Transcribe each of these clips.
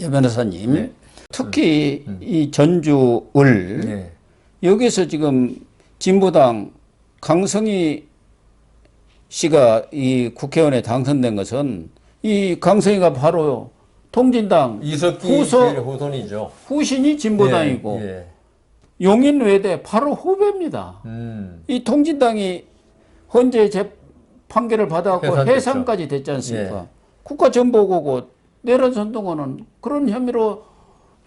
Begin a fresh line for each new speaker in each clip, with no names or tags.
여 변호사님,
네.
특히 이 전주 을
네.
여기서 지금 진보당 강성희 씨가 이 국회의원에 당선된 것은 이 강성희가 바로 통진당
이석기 제일 후손이죠.
후신이 진보당이고
예, 예.
용인 외대 바로 후배입니다. 이 통진당이 헌재 판결을 받아갖고 해산까지 됐지 않습니까?
예.
국가정보고고 내란선동원은 그런 혐의로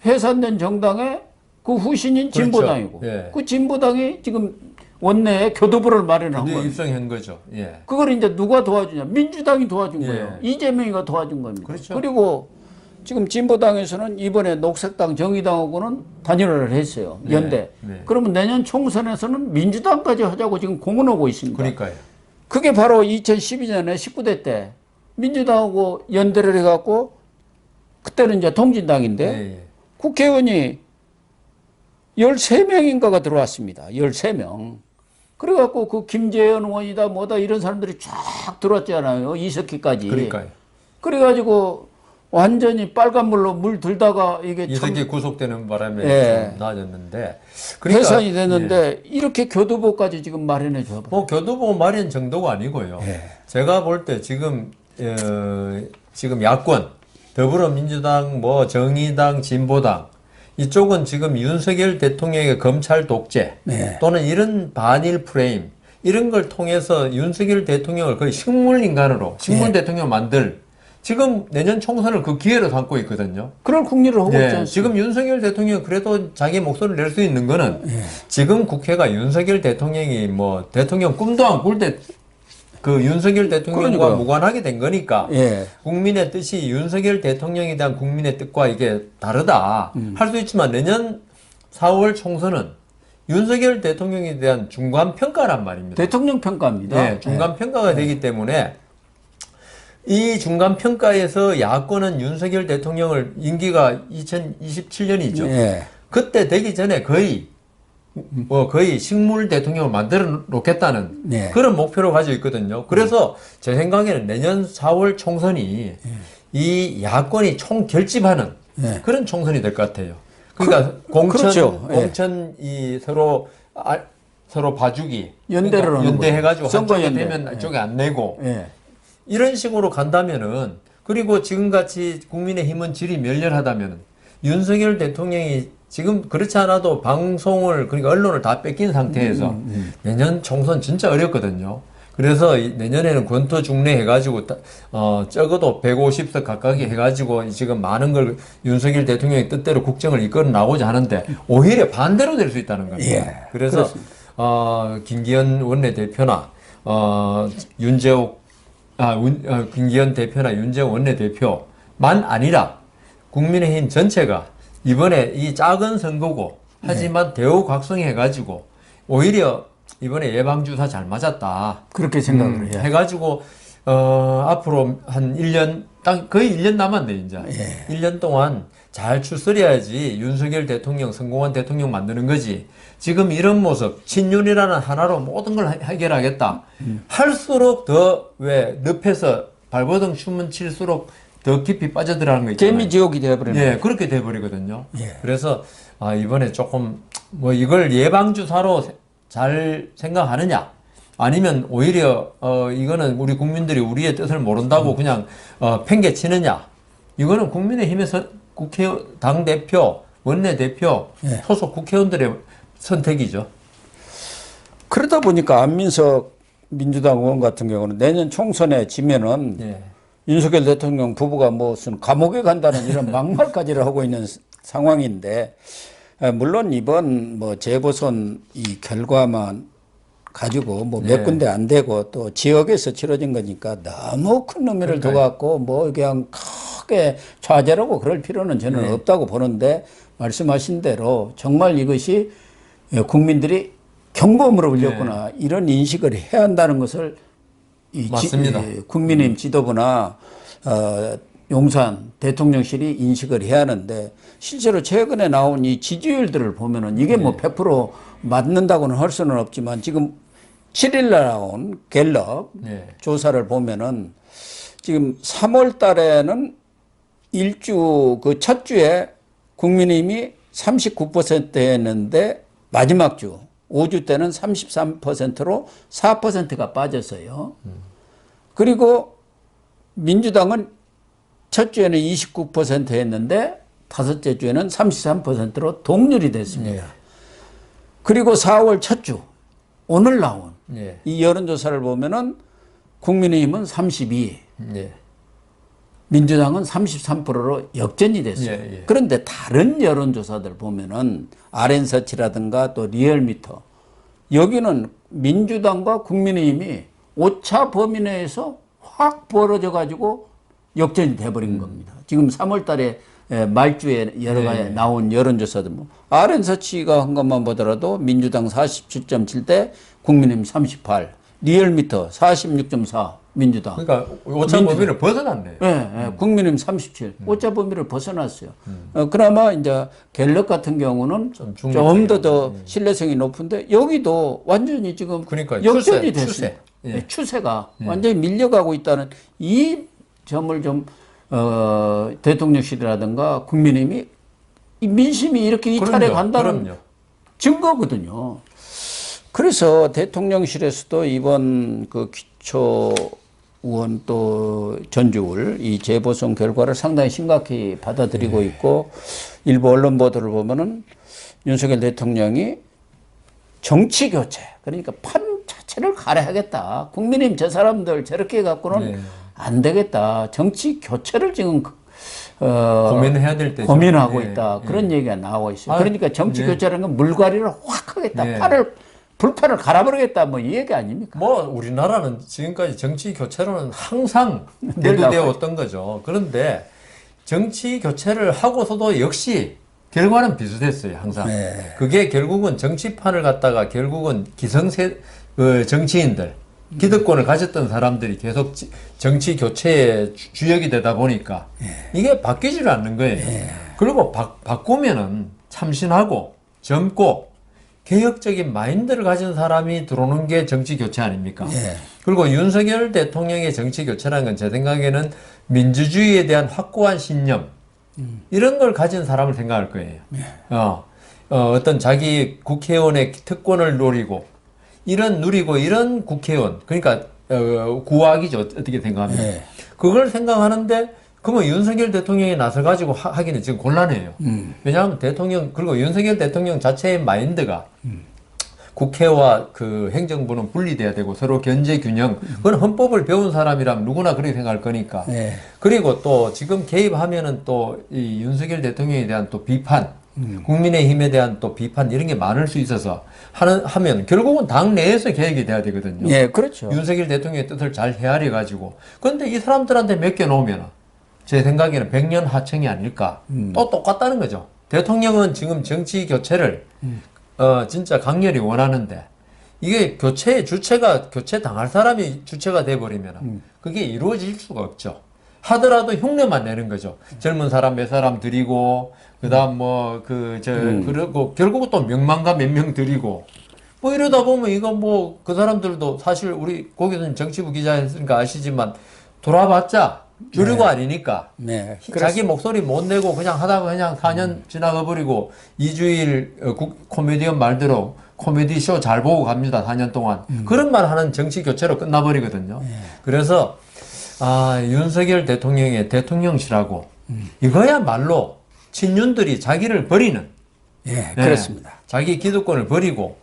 해산된 정당의 그 후신인
그렇죠.
진보당이고
예.
그 진보당이 지금 원내에 교도부를 마련한 거예요.
입성한 거죠. 예.
그걸 이제 누가 도와주냐? 민주당이 도와준
예.
거예요. 이재명이가 도와준 겁니다.
그렇죠.
그리고 지금 진보당에서는 이번에 녹색당, 정의당하고는 단일화를 했어요. 연대.
네.
그러면 내년 총선에서는 민주당까지 하자고 지금 공언하고 있습니다.
그러니까요.
그게 바로 2012년에 19대 때 민주당하고 연대를 해갖고 그때는 이제 통진당인데
예.
국회의원이 13명인가가 들어왔습니다. 13명. 그래갖고 그 김재현 의원이다 뭐다 이런 사람들이 쫙 들어왔잖아요. 이석기까지.
그러니까요.
그래가지고 완전히 빨간물로 물 들다가 이게
이석기 구속되는 바람에
예.
좀 나아졌는데
해산이 됐는데 이렇게 교도부까지 지금 마련해 줘.
뭐 교도보 마련 정도가 아니고요.
예.
제가 볼 때 지금 지금 야권 더불어민주당 뭐 정의당 진보당 이쪽은 지금 윤석열 대통령의 검찰 독재
네.
또는 이런 반일 프레임 이런 걸 통해서 윤석열 대통령을 거의 식물 인간으로 식물 대통령 만들 지금 내년 총선을 그 기회로 삼고 있거든요.
그런 국리를 하고 있지
예,
않습니까?
지금 윤석열 대통령 그래도 자기 목소리를 낼 수 있는 거는 지금 국회가 윤석열 대통령이 뭐 대통령 꿈도 안 꿀 때 그 윤석열 대통령과
그러니까요.
무관하게 된 거니까
예.
국민의 뜻이 윤석열 대통령에 대한 국민의 뜻과 이게 다르다 할 수 있지만 내년 4월 총선은 윤석열 대통령에 대한 중간 평가란 말입니다.
대통령 평가입니다.
네, 중간 평가가 되기 때문에 이 중간 평가에서 야권은 윤석열 대통령을 임기가 2027년이죠.
예.
그때 되기 전에 거의 식물 대통령을 만들어 놓겠다는
네.
그런 목표를 가지고 있거든요. 그래서 제 생각에는 내년 4월 총선이 이 야권이 총 결집하는
네.
그런 총선이 될 것 같아요. 그러니까
그렇죠. 예.
공천 이 서로 봐주기
연대를 하는
연대해가지고
거죠.
한쪽에
선거연대.
되면 한쪽에 안 내고
예.
이런 식으로 간다면은 그리고 지금같이 국민의힘은 질이 멸렬하다면은 윤석열 대통령이 지금 그렇지 않아도 방송을 그러니까 언론을 다 뺏긴 상태에서 내년 총선 진짜 어렵거든요. 그래서 내년에는 권투 중례 해가지고 적어도 150석 가까이 해가지고 지금 많은 걸 윤석열 대통령의 뜻대로 국정을 이끌어 나오자 하는데 오히려 반대로 될 수 있다는 겁니다.
예,
그래서 김기현 원내대표나 김기현 대표나 윤재욱 원내대표만 아니라 국민의힘 전체가 이번에 이 작은 선거고 하지만 대우각성해가지고 오히려 이번에 예방주사 잘 맞았다.
그렇게 생각을 해요.
해가지고 앞으로 한 1년 거의 1년 남았네 이제.
예.
1년 동안 잘 추스려야지 윤석열 대통령 성공한 대통령 만드는 거지. 지금 이런 모습 친윤이라는 하나로 모든 걸 해결하겠다. 할수록 더 왜 늪에서 발버둥 춤은 칠수록 더 깊이 빠져들어가는 거 있잖아요.
재미지옥이 되어버리는
예, 그렇게 돼버리거든요.
예.
그래서 이번에 조금 뭐 이걸 예방주사로 잘 생각하느냐 아니면 오히려 이거는 우리 국민들이 우리의 뜻을 모른다고 그냥 팽개치느냐 이거는 국민의힘에서 당대표 원내대표
예.
소속 국회의원들의 선택이죠.
그러다 보니까 안민석 민주당 의원 같은 경우는 내년 총선에 지면은
예.
윤석열 대통령 부부가 무슨 감옥에 간다는 이런 막말까지를 하고 있는 상황인데 물론 이번 뭐 재보선 이 결과만 가지고 뭐 몇 군데 안 되고 또 지역에서 치러진 거니까 너무 큰 의미를 둬갖고 뭐 그냥 크게 좌절하고 그럴 필요는 저는 없다고 보는데 말씀하신 대로 정말 이것이 국민들이 경고음으로 울렸구나 이런 인식을 해야 한다는 것을
맞습니다.
국민의힘 지도부나 용산 대통령실이 인식을 해야 하는데 실제로 최근에 나온 이 지지율들을 보면은 이게 뭐 100% 맞는다고는 할 수는 없지만 지금 7일 날 나온 갤럽 조사를 보면은 지금 3월 달에는 일주 그 첫 주에 국민의힘이 39%였는데 마지막 주 5주 때는 33%로 4%가 빠졌어요. 그리고 민주당은 첫 주에는 29%였는데 다섯째 주에는 33%로 동률이 됐습니다. 그리고 4월 첫 주 오늘 나온 이 여론조사를 보면은 국민의힘은 32, 민주당은 33%로 역전이 됐어요. 그런데 다른 여론조사들 보면은 RN서치라든가 또 리얼미터 여기는 민주당과 국민의힘이 오차 범위 내에서 확 벌어져 가지고 역전이 돼버린 겁니다. 지금 3월 달에 말주에 여러 가지 나온 여론조사들 뭐 RN서치가 한 것만 보더라도 민주당 47.7대 국민의힘 38, 리얼미터 46.4 민주당.
그러니까 오차 범위를 벗어났네요.
네, 국민의힘 37. 오차 범위를 벗어났어요. 그나마 이제 갤럽 같은 경우는 좀 더 신뢰성이 높은데 여기도 완전히 지금
그러니까
역전이 됐어요. 추세가 완전히 밀려가고 있다는 이 점을 좀 대통령실이라든가 국민의힘이 이 민심이 이렇게 이탈해 간다는 증거거든요. 그래서 대통령실에서도 이번 그 기초 의원 또 전주울 이 재보선 결과를 상당히 심각히 받아들이고 있고 일부 언론 보도를 보면은 윤석열 대통령이 정치 교체 그러니까 판 자체를 가려야겠다. 국민의힘 저 사람들 저렇게 해갖고는 안 되겠다. 정치 교체를 지금
고민해야 될 때죠.
고민하고 있다. 그런 얘기가 나오고 있어요. 그러니까 정치 교체라는 건 물갈이를 확 하겠다. 불판을 갈아버리겠다. 뭐 이 얘기 아닙니까?
뭐 우리나라는 지금까지 정치 교체로는 항상 대두되어 왔던 거죠. 그런데 정치 교체를 하고서도 역시 결과는 비슷했어요. 항상. 그게 결국은 정치판을 갖다가 결국은 기성세 정치인들 기득권을 가졌던 사람들이 계속 정치 교체의 주역이 되다 보니까 이게 바뀌지를 않는 거예요. 그리고 바꾸면은 참신하고 젊고 개혁적인 마인드를 가진 사람이 들어오는 게 정치 교체 아닙니까? 그리고 윤석열 대통령의 정치 교체라는 건 제 생각에는 민주주의에 대한 확고한 신념 이런 걸 가진 사람을 생각할 거예요. 어떤 자기 국회의원의 특권을 노리고 이런 국회의원 그러니까 구악이죠. 어떻게 생각하면 그걸 생각하는데 그러면 윤석열 대통령이 나서가지고 하기는 지금 곤란해요. 왜냐하면 그리고 윤석열 대통령 자체의 마인드가 국회와 그 행정부는 분리돼야 되고 서로 견제 균형. 그건 헌법을 배운 사람이라면 누구나 그렇게 생각할 거니까. 그리고 또 지금 개입하면은 또 이 윤석열 대통령에 대한 또 비판, 국민의힘에 대한 또 비판 이런 게 많을 수 있어서 하면 결국은 당 내에서 개혁이 돼야 되거든요.
그렇죠.
윤석열 대통령의 뜻을 잘 헤아려 가지고. 그런데 이 사람들한테 맡겨놓으면 제 생각에는 백년 하청이 아닐까. 또 똑같다는 거죠. 대통령은 지금 정치 교체를 진짜 강렬히 원하는데 이게 주체가 교체 당할 사람이 주체가 돼버리면 그게 이루어질 수가 없죠. 하더라도 흉내만 내는 거죠. 젊은 사람 몇 사람 들이고 그다음 그리고 결국은 또 명망가 몇 명 들이고 뭐 이러다 보면 이거 뭐 그 사람들도 사실 우리 거기서는 정치부 기자 했으니까 아시지만 돌아봤자 주류가 아니니까 자기 목소리 못 내고 그냥 하다가 그냥 4년 지나가 버리고 이주일 코미디언 말대로 코미디 쇼 잘 보고 갑니다. 4년 동안 그런 말 하는 정치 교체로 끝나버리거든요. 그래서 윤석열 대통령의 대통령실하고 이거야말로 친윤들이 자기를 버리는
그렇습니다.
자기 기득권을 버리고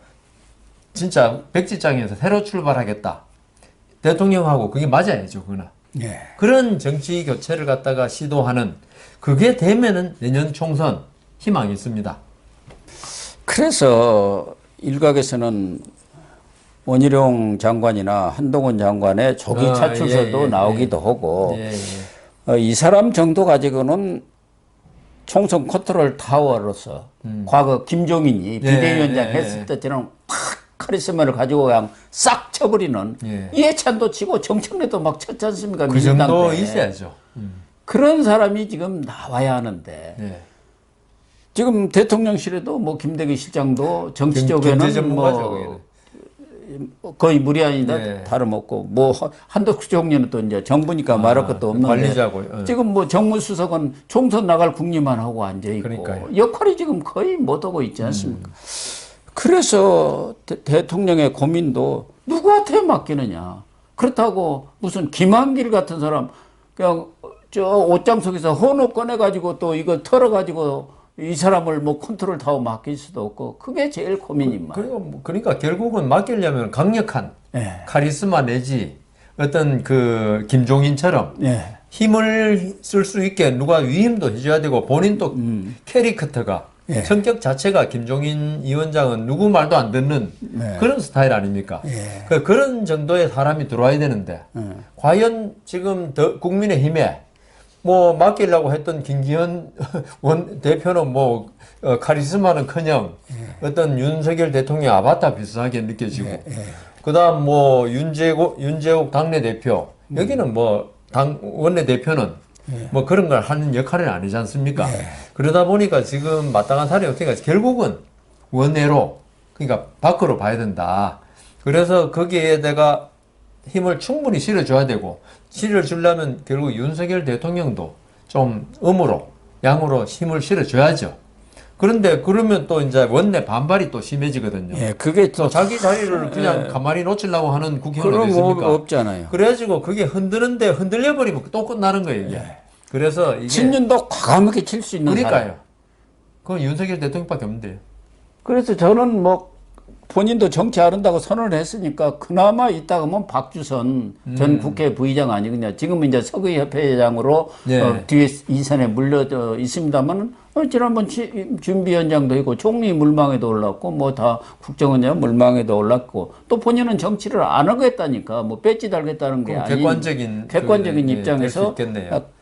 진짜 백지장에서 새로 출발하겠다. 대통령하고 그게 맞아야죠. 그나. 그런 정치 교체를 갖다가 시도하는 그게 되면은 내년 총선 희망이 있습니다.
그래서 일각에서는 원희룡 장관이나 한동훈 장관의 조기 차출설도 나오기도 하고 이 사람 정도 가지고는 총선 컨트롤 타워로서 과거 김종인이 비대위원장 했을 때처럼 팍 카리스마를 가지고 그냥 싹 쳐버리는 이해찬도 치고 정청래도 막 쳤지 않습니까?
그 정도 있어야죠.
그런 사람이 지금 나와야 하는데 지금 대통령실에도 뭐 김대기 실장도 정치적에는 뭐 거의 무리한이다
네.
다름없고 뭐 한덕수 총리는 또 이제 정부니까 말할 것도 없는데
관리자고.
지금 뭐 정무수석은 총선 나갈 국리만 하고 앉아 있고
그러니까요.
역할이 지금 거의 못 하고 있지 않습니까? 그래서 대통령의 고민도 누구한테 맡기느냐. 그렇다고 무슨 김한길 같은 사람 그냥 저 옷장 속에서 헌옷 꺼내가지고 또 이거 털어가지고 이 사람을 뭐 컨트롤 타워 맡길 수도 없고 그게 제일 고민인 말이에요.
그러니까 결국은 맡기려면 강력한
예.
카리스마 내지 어떤 그 김종인처럼
예.
힘을 쓸 수 있게 누가 위임도 해줘야 되고 본인도 캐릭터가
예.
성격 자체가 김종인 위원장은 누구 말도 안 듣는
네.
그런 스타일 아닙니까?
예.
그런 정도의 사람이 들어와야 되는데 과연 지금 국민의힘에 뭐 맡기려고 했던 김기현 원 대표는 뭐 카리스마는커녕 어떤 윤석열 대통령 아바타 비슷하게 느껴지고 그다음 뭐 윤재욱 당내대표 여기는 뭐 당 원내대표는 뭐 그런 걸 하는 역할은 아니지 않습니까? 그러다 보니까 지금 마땅한 사람이 없으니까 결국은 원내로 그러니까 밖으로 봐야 된다. 그래서 거기에다가 힘을 충분히 실어줘야 되고 실어주려면 결국 윤석열 대통령도 좀 음으로 양으로 힘을 실어줘야죠. 그런데 그러면 또 이제 원내 반발이 또 심해지거든요.
예, 그게 또
자기 자리를 그냥 가만히 놓치려고 하는 국회의원이
그런
있습니까?
거 없잖아요.
그래가지고 그게 흔드는데 흔들려 버리면 또 끝나는 거예요 이게. 그래서 이게
친윤도 과감하게 칠 수 있는
그러니까요.
사람.
그건 윤석열 대통령밖에 없는데요.
그래서 저는 뭐 본인도 정치 안 한다고 선언을 했으니까 그나마 있다 하면 박주선 전 국회 부의장 아니겠냐. 지금은 이제 서구협회장으로
네.
뒤에 이선에 물려 있습니다만 지난번 준비위원장도 있고 총리 물망에도 올랐고 뭐 다 국정원장 물망에도 올랐고 또 본인은 정치를 안 하겠다니까 뭐 배지 달겠다는 게 아닌 객관적인 입장에서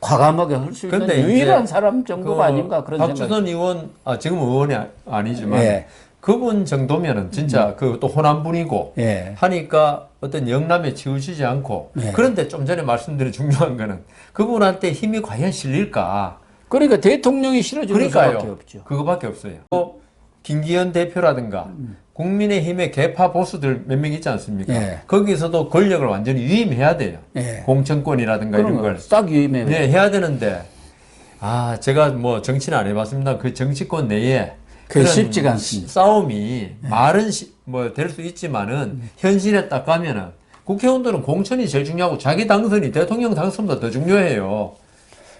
과감하게 할 수 있는
근데
유일한 사람 정도가 아닌가 그런 생각이.
박주선 의원 지금 의원이 아니지만
예.
그분 정도면은 진짜 그 또 호남 분이고
예.
하니까 어떤 영남에 치우치지 않고 그런데 좀 전에 말씀드린 중요한 거는 그분한테 힘이 과연 실릴까?
그러니까 대통령이 실어주는 수밖에 없죠.
그거밖에 없어요. 또 김기현 대표라든가 국민의힘의 개파 보수들 몇 명 있지 않습니까?
예.
거기서도 권력을 완전히 위임해야 돼요.
예.
공천권이라든가 이런 걸.
싹 유임해.
네, 해야 되는데 제가 뭐 정치는 안 해봤습니다. 그 정치권 내에
그게 쉽지가 않습니다.
싸움이 말은 뭐 될 수 있지만은 현실에 딱 가면은 국회의원들은 공천이 제일 중요하고 자기 당선이 대통령 당선보다 더 중요해요.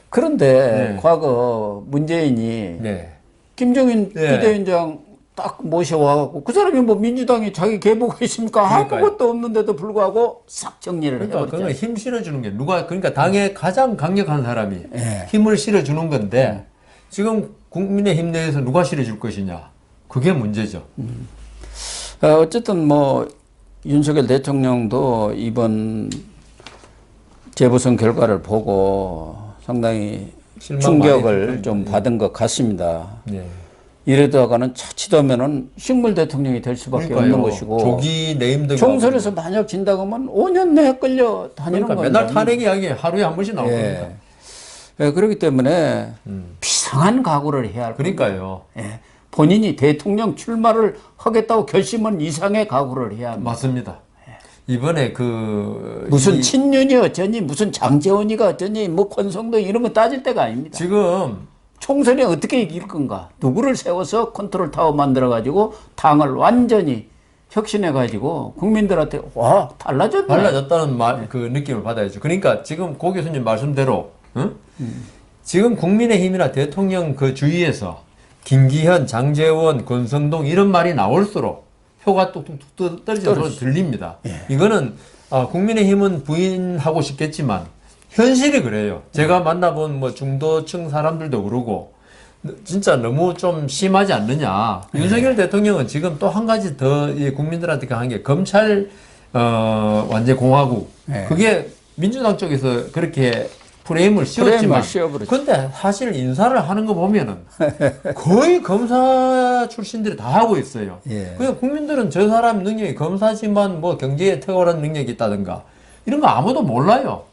그런데
네.
과거 문재인이
네.
김정인
네.
비대위원장 딱 모셔와갖고 그 사람이 뭐 민주당이 자기 계보가 있습니까?
그러니까요.
아무것도 없는데도 불구하고 싹 정리를
그러니까
해버렸죠.
그건 힘 실어주는 게 그러니까 당에 가장 강력한 사람이
예.
힘을 실어주는 건데 지금 국민의힘 내에서 누가 실어줄 것이냐 그게 문제죠.
어쨌든 뭐 윤석열 대통령도 이번 재보선 결과를 보고 상당히
실망
충격을
많이
좀 받은 것 같습니다.
네.
이러다가는 자칫하면은 식물 대통령이 될 수밖에 없는 것이고
조기 내임등
총선에서 만약 진다고 하면 5년 내에 끌려 다니는
그러니까
겁니다.
맨날 탄핵 이야기 하루에 한 번씩 나올 겁니다.
예, 그렇기 때문에 비상한 각오를 해야 할 겁니다.
그러니까요.
예, 본인이 대통령 출마를 하겠다고 결심한 이상의 각오를 해야 합니다.
맞습니다. 이번에
무슨 친윤이 어쩌니 무슨 장재원이가 어쩌니 뭐 권성도 이런 거 따질 때가 아닙니다.
지금
총선에 어떻게 이길 건가? 누구를 세워서 컨트롤 타워 만들어 가지고 당을 완전히 혁신해 가지고 국민들한테 와 달라졌네.
달라졌다는 그 느낌을 받아야죠. 그러니까 지금 고 교수님 말씀대로 지금 국민의힘이나 대통령 그 주위에서 김기현, 장제원, 권성동 이런 말이 나올수록 표가 뚝뚝뚝 떨어지는 소리 들립니다. 이거는 국민의힘은 부인하고 싶겠지만 현실이 그래요. 제가 만나본 뭐 중도층 사람들도 그러고 진짜 너무 좀 심하지 않느냐. 윤석열 대통령은 지금 또 한 가지 더 국민들한테 한 게 검찰 완전 공화국. 그게 민주당 쪽에서 그렇게 프레임을 씌웠지만 근데 사실 인사를 하는 거 보면은 거의 검사 출신들이 다 하고 있어요. 그러니까 국민들은 저 사람 능력이 검사지만 뭐 경제에 탁월한 능력이 있다든가 이런 거 아무도 몰라요.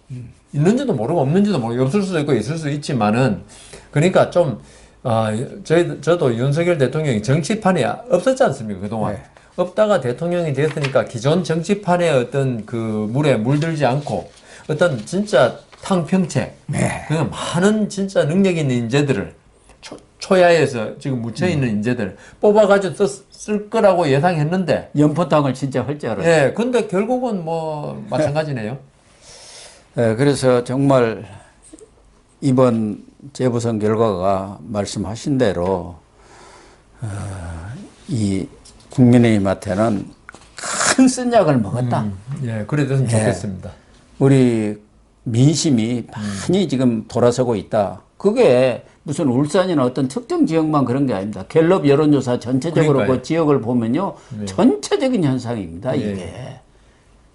있는지도 모르고 없는지도 모르고 없을 수도 있고 있을 수 있지만은 그러니까 좀 저도 윤석열 대통령이 정치판이 없었지 않습니까 그동안. 없다가 대통령이 됐으니까 기존 정치판의 어떤 그 물에 물들지 않고 어떤 진짜 탕평책, 그냥 많은 진짜 능력 있는 인재들을 초야에서 지금 묻혀 있는 인재들 뽑아가지고 쓸 거라고 예상했는데
연포탕을 진짜 할 줄 알았어요.
예, 근데 결국은 뭐 마찬가지네요.
그래서 정말 이번 재보선 결과가 말씀하신 대로 이 국민의힘한테는 큰 쓴약을 먹었다.
예, 그래도 좋겠습니다.
우리 민심이 많이 지금 돌아서고 있다. 그게 무슨 울산이나 어떤 특정 지역만 그런 게 아닙니다. 갤럽 여론조사 전체적으로
그러니까요.
그 지역을 보면요.
네.
전체적인 현상입니다.
예.
이게.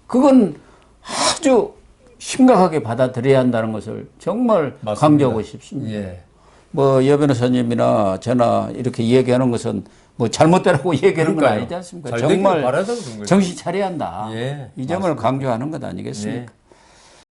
그건 아주 심각하게 받아들여야 한다는 것을 정말
맞습니다.
강조하고 싶습니다.
예.
뭐 여 변호사님이나 저나 이렇게 얘기하는 것은 뭐 잘못되라고 얘기하는 건
그러니까요.
아니지 않습니까?
잘 되길
정말
바라서 그런 거죠.
정신 차려야 한다.
예,
이 점을 강조하는 것 아니겠습니까?
예.